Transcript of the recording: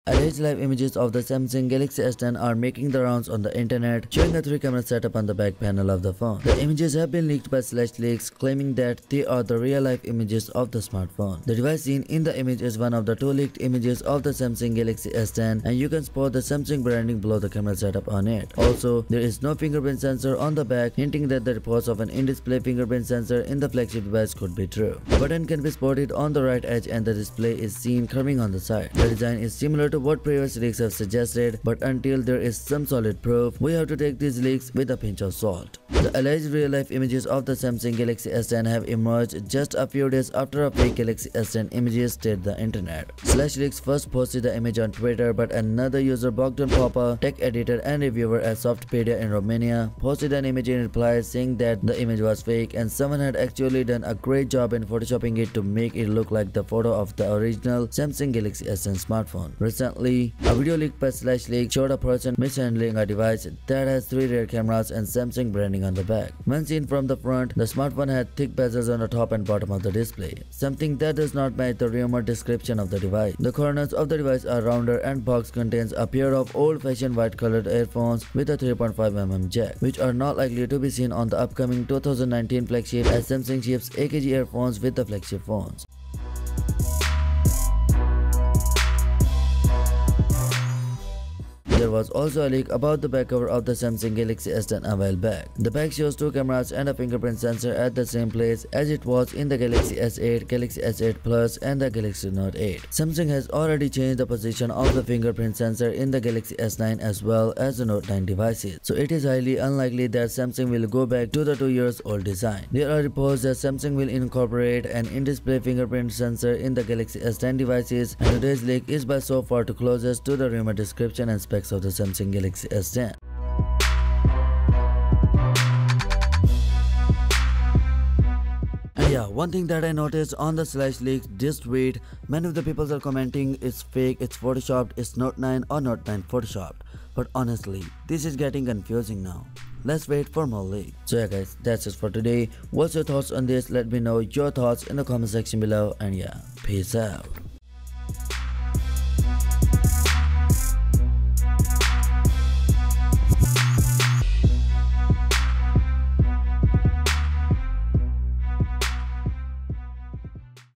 Alleged live images of the Samsung Galaxy S10 are making the rounds on the internet, showing a 3-camera setup on the back panel of the phone. The images have been leaked by /leaks, claiming that they are the real-life images of the smartphone. The device seen in the image is one of the 2 leaked images of the Samsung Galaxy S10, and you can spot the Samsung branding below the camera setup on it. Also, there is no fingerprint sensor on the back, hinting that the reports of an in-display fingerprint sensor in the flagship device could be true. The button can be spotted on the right edge and the display is seen curving on the side. The design is similar to what previous leaks have suggested, but until there is some solid proof, we have to take these leaks with a pinch of salt. The alleged real-life images of the Samsung Galaxy S10 have emerged just a few days after a fake Galaxy S10 images hit the internet. /leaks first posted the image on Twitter, but another user, Bogdan Popa, tech editor and reviewer at Softpedia in Romania, posted an image in reply saying that the image was fake and someone had actually done a great job in photoshopping it to make it look like the photo of the original Samsung Galaxy S10 smartphone. Recently, a video leaked by /leaks showed a person mishandling a device that has 3 rear cameras and Samsung branding on the back. When seen from the front, the smartphone had thick bezels on the top and bottom of the display, something that does not match the rumored description of the device. The corners of the device are rounder and box contains a pair of old-fashioned white-colored earphones with a 3.5mm jack, which are not likely to be seen on the upcoming 2019 flagship as Samsung ships AKG earphones with the flagship phones. There was also a leak about the back cover of the Samsung Galaxy S10 a while back. The back shows 2 cameras and a fingerprint sensor at the same place as it was in the Galaxy S8, Galaxy S8 Plus and the Galaxy Note 8. Samsung has already changed the position of the fingerprint sensor in the Galaxy S9 as well as the Note 9 devices, so it is highly unlikely that Samsung will go back to the 2-year-old design. There are reports that Samsung will incorporate an in-display fingerprint sensor in the Galaxy S10 devices, and today's leak is by so far too closest to the rumored description and specs of the Samsung Galaxy S10. And yeah, one thing that I noticed on the /leaks this tweet, many of the people are commenting it's fake, it's photoshopped, it's Note 9 or Note 9 photoshopped. But honestly, this is getting confusing now. Let's wait for more leaks. So yeah guys, that's it for today. What's your thoughts on this? Let me know your thoughts in the comment section below, and yeah, peace out.